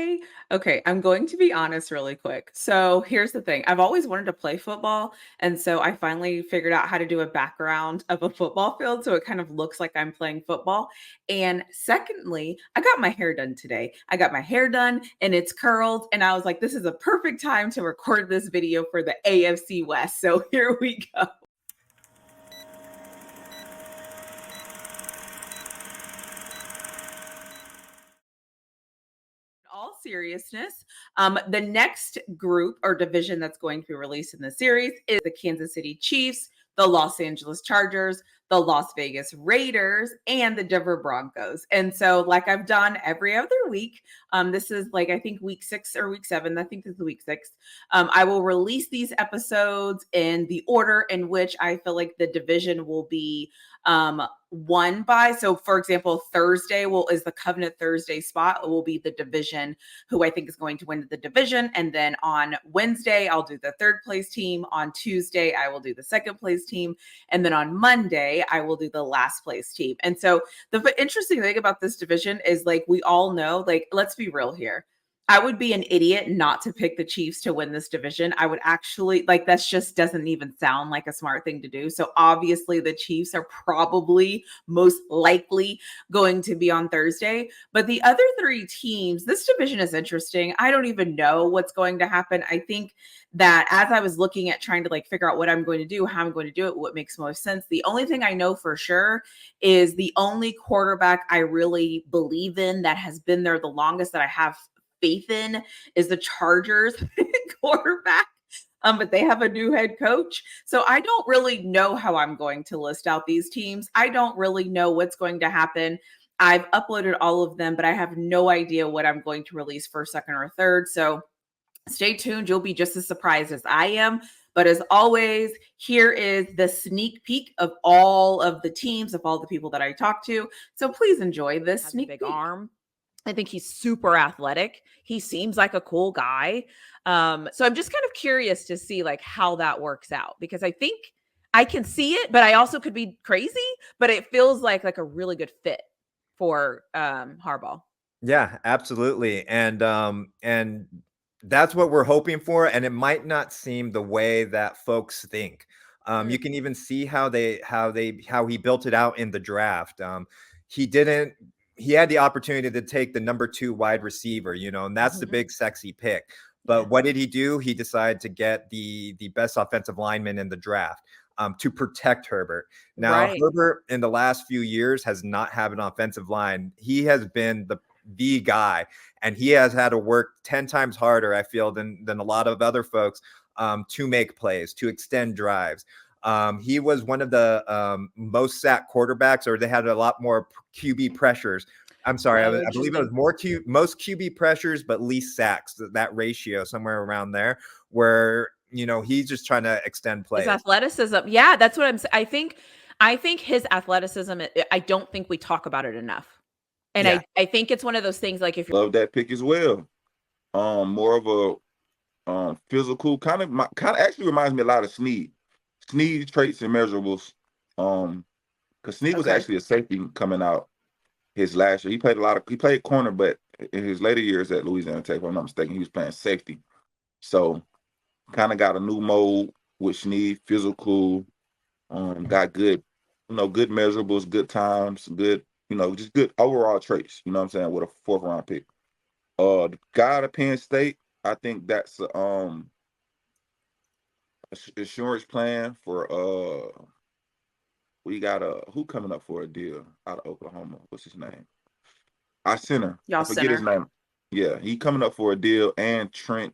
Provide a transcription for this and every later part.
today? Okay, I'm going to be honest really quick. So here's the thing. I've always wanted to play football. And so I finally figured out how to do a background of a football field. So it kind of looks like I'm playing football. And secondly, I got my hair done today. I got my hair done and it's curled. And I was like, this is a perfect time to record this video for the AFC West. So here we go. All seriousness, the next group or division that's going to be released in the series is the Kansas City Chiefs, the Los Angeles Chargers, the Las Vegas Raiders, and the Denver Broncos. And so, like I've done every other week, this is like I think week 6 or week 7. I think this is week 6. I will release these episodes in the order in which I feel like the division will be won by. So, for example, Thursday is the Covenant Thursday spot. It will be the division who I think is going to win the division. And then on Wednesday, I'll do the third place team. On Tuesday, I will do the second place team. And then on Monday, I will do the last place team. And so the interesting thing about this division is like we all know, like, let's be real here. I would be an idiot not to pick the Chiefs to win this division. I would actually like that's just doesn't even sound like a smart thing to do. So obviously the Chiefs are probably most likely going to be on Thursday. But the other 3 teams, this division is interesting. I don't even know what's going to happen. I think that as I was looking at trying to like figure out what I'm going to do, how I'm going to do it, what makes most sense, the only thing I know for sure is the only quarterback I really believe in that has been there the longest that I have faith in is the Chargers quarterback. But they have a new head coach. So I don't really know how I'm going to list out these teams. I don't really know what's going to happen. I've uploaded all of them, but I have no idea what I'm going to release first, second, or third. So stay tuned. You'll be just as surprised as I am. But as always, here is the sneak peek of all of the teams, of all the people that I talked to. So please enjoy this sneak peek. Arm. I think he's super athletic. He seems like a cool guy. So I'm just kind of curious to see like how that works out because I think I can see it, but I also could be crazy. But it feels like a really good fit for Harbaugh. Yeah, absolutely. And that's what we're hoping for. And it might not seem the way that folks think. You can even see how he built it out in the draft. He didn't he had the opportunity to take the number 2 wide receiver, and that's the big sexy pick. But what did he do? He decided to get the best offensive lineman in the draft. To protect Herbert. Now, Herbert in the last few years has not had an offensive line. He has been the guy, and he has had to work 10 times harder, I feel, than a lot of other folks to make plays, to extend drives. He was one of the most sacked quarterbacks, or they had a lot more QB pressures. I'm sorry, I believe it was most QB pressures, but least sacks. That ratio somewhere around there, where he's just trying to extend plays. His athleticism, yeah, that's what I'm saying. I think his athleticism. I don't think we talk about it enough. And I think it's one of those things like if you love that pick as well. More of a physical kind of actually reminds me a lot of Snead. Snead's traits and measurables. Because Snead was actually a safety coming out his last year. He played corner, but in his later years at Louisiana Tech, if I'm not mistaken, he was playing safety. So kind of got a new mold with Snead, physical, got good, good measurables, good times, good, just good overall traits, you know what I'm saying, with a 4th round pick. The guy at Penn State, I think that's insurance plan for we got who coming up for a deal out of Oklahoma. What's his name? I forget his name. Yeah, he coming up for a deal, and Trent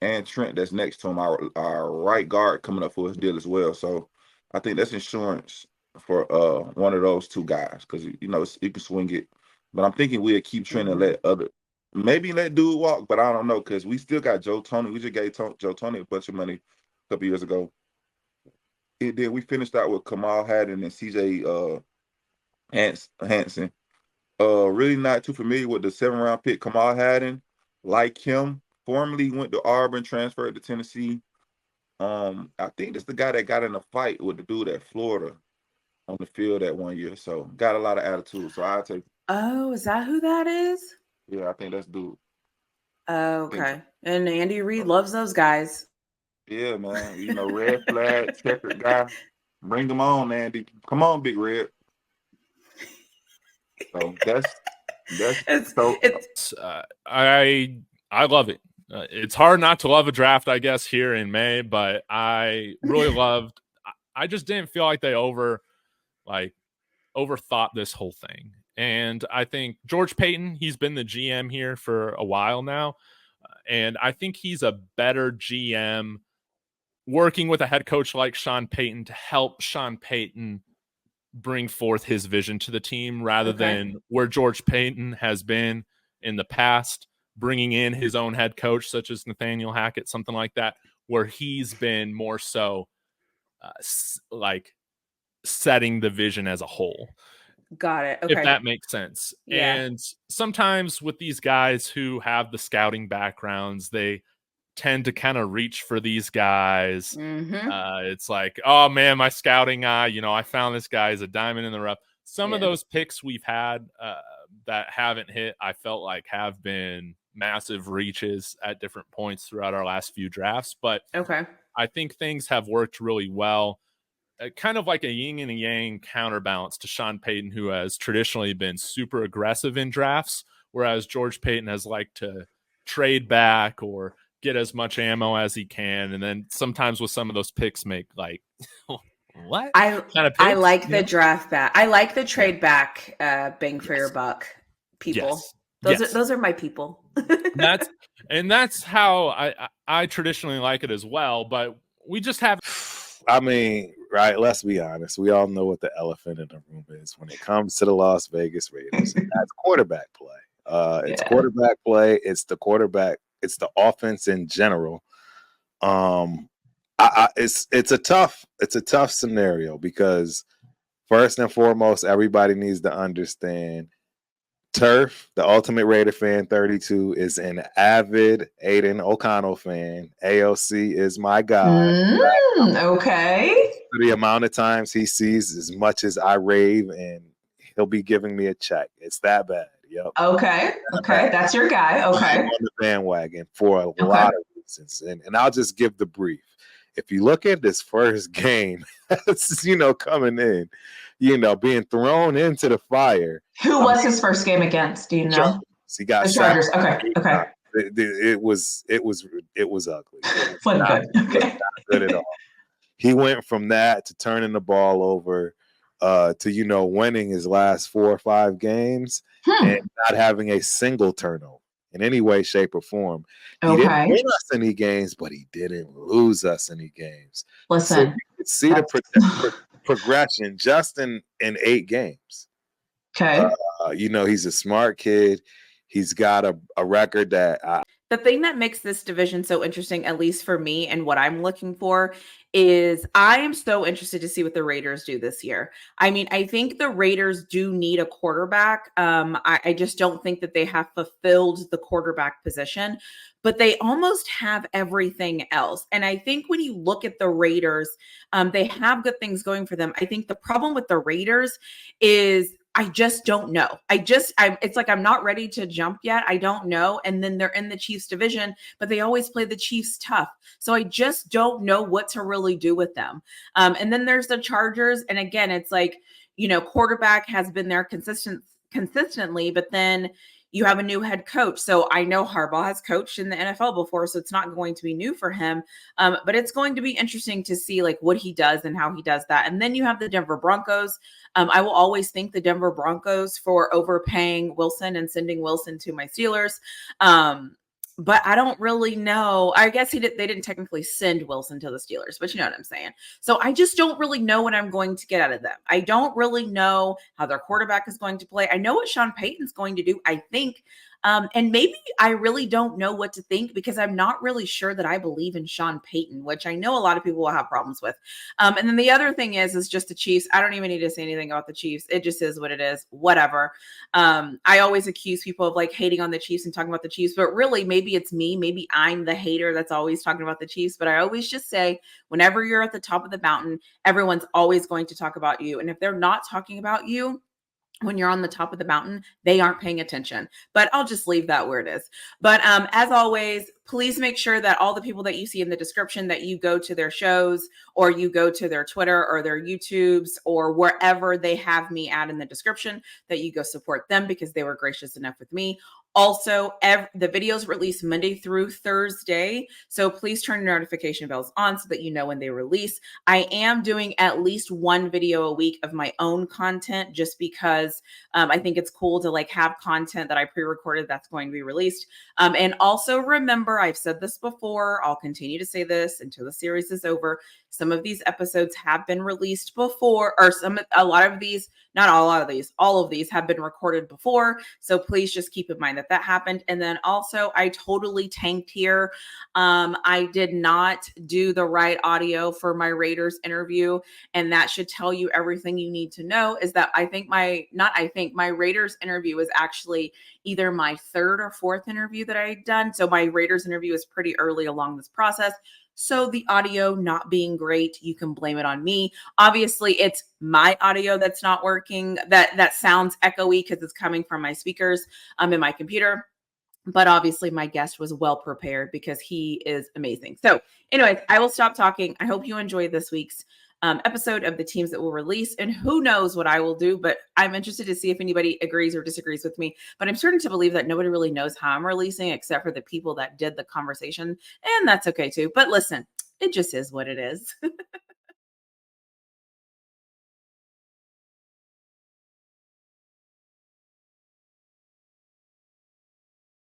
that's next to him, our right guard, coming up for his deal as well. So I think that's insurance for one of those 2 guys, because you can swing it. But I'm thinking we'll keep Trent and maybe let dude walk, but I don't know, because we still got Joe Toney. We just gave Joe Toney a bunch of money a couple years ago. And then we finished out with Kamal Haddon and CJ Hansen. Really not too familiar with the 7th round pick, Kamal Haddon. Like him, formerly went to Auburn, transferred to Tennessee. I think that's the guy that got in a fight with the dude at Florida on the field that one year. So got a lot of attitude. So I'll take. Oh, is that who that is? Yeah, I think that's dude. Okay. And Andy Reid loves those guys. Yeah, man. You know, red flag, checkered guy. Bring them on, Andy. Come on, Big Red. So I love it. It's hard not to love a draft, I guess, here in May, but I really loved. I just didn't feel like they overthought this whole thing. And I think George Payton, he's been the GM here for a while now, and I think he's a better GM working with a head coach like Sean Payton to help Sean Payton bring forth his vision to the team rather than where George Payton has been in the past, bringing in his own head coach, such as Nathaniel Hackett, something like that, where he's been more so like setting the vision as a whole. Got it. Okay. If that makes sense. Yeah. And sometimes with these guys who have the scouting backgrounds, they tend to kind of reach for these guys. It's like, oh man, my scouting eye, I found this guy as a diamond in the rough. Some of those picks we've had that haven't hit, I felt like have been massive reaches at different points throughout our last few drafts. But I think things have worked really well. Kind of like a yin and a yang counterbalance to Sean Payton, who has traditionally been super aggressive in drafts, whereas George Payton has liked to trade back or get as much ammo as he can, and then sometimes with some of those picks make like what kind of picks? I like the draft back. I like the trade back bang for your buck people. Those are my people. that's how I traditionally like it as well, but we just have I mean, right, let's be honest. We all know what the elephant in the room is when it comes to the Las Vegas Raiders. And that's quarterback play. It's quarterback play. It's the quarterback. It's the offense in general. It's a tough scenario because first and foremost, everybody needs to understand Turf, the Ultimate Raider Fan 32, is an avid Aiden O'Connell fan. AOC is my guy. Okay. The amount of times he sees as much as I rave, and he'll be giving me a check. It's that bad. Yep. Okay. That's your guy. Okay. I'm on the bandwagon for a lot of reasons. And I'll just give the brief. If you look at this first game, coming in, being thrown into the fire. Who was his first game against? Do you know? He got the Chargers. Okay. It was ugly. It was good. Okay. Not good at all. He went from that to turning the ball over to winning his last 4 or 5 games and not having a single turnover in any way, shape, or form. He didn't win us any games, but he didn't lose us any games. Listen, so you can see the progression just in 8 games. Okay. He's a smart kid. He's got a record that the thing that makes this division so interesting, at least for me, and what I'm looking for is I am so interested to see what the Raiders do this year. I mean, I think the Raiders do need a quarterback. I just don't think that they have fulfilled the quarterback position, but they almost have everything else. And I think when you look at the Raiders, they have good things going for them. I think the problem with the Raiders is I just don't know. It's like I'm not ready to jump yet. I don't know. And then they're in the Chiefs division, but they always play the Chiefs tough. So I just don't know what to really do with them. And then there's the Chargers. And again, it's like, quarterback has been there consistently, but then you have a new head coach. So I know Harbaugh has coached in the NFL before, so it's not going to be new for him. But it's going to be interesting to see like what he does and how he does that. And then you have the Denver Broncos. I will always thank the Denver Broncos for overpaying Wilson and sending Wilson to my Steelers. But I don't really know. I guess they didn't technically send Wilson to the Steelers, but you know what I'm saying. So I just don't really know what I'm going to get out of them. I don't really know how their quarterback is going to play. I know what Sean Payton's going to do, I think. And maybe I really don't know what to think because I'm not really sure that I believe in Sean Payton, which I know a lot of people will have problems with. And then the other thing is just the Chiefs. I don't even need to say anything about the Chiefs. It just is what it is. Whatever. I always accuse people of like hating on the Chiefs and talking about the Chiefs, but really maybe it's me. Maybe I'm the hater that's always talking about the Chiefs. But I always just say whenever you're at the top of the mountain, everyone's always going to talk about you. And if they're not talking about you, when you're on the top of the mountain, they aren't paying attention. But I'll just leave that where it is. But as always, please make sure that all the people that you see in the description, that you go to their shows or you go to their Twitter or their YouTubes or wherever they have me at in the description, that you go support them because they were gracious enough with me. Also, the videos release Monday through Thursday, so please turn your notification bells on so that you know when they release. I am doing at least one video a week of my own content just because I think it's cool to like have content that I pre-recorded that's going to be released. And also remember, I've said this before, I'll continue to say this until the series is over. Some of these episodes have been released before, or all of these have been recorded before. So please just keep in mind that happened. And then also I totally tanked here. I did not do the right audio for my Raiders interview. And that should tell you everything you need to know, is that my Raiders interview was actually either my third or fourth interview that I had done. So my Raiders interview is pretty early along this process. So the audio not being great, you can blame it on me. Obviously, it's my audio that's not working, that sounds echoey because it's coming from my speakers in my computer. But obviously, my guest was well prepared because he is amazing. So anyways, I will stop talking. I hope you enjoyed this week's episode of the teams that will release, and who knows what I will do, but I'm interested to see if anybody agrees or disagrees with me. But I'm starting to believe that nobody really knows how I'm releasing except for the people that did the conversation, and that's okay too. But listen, it just is what it is.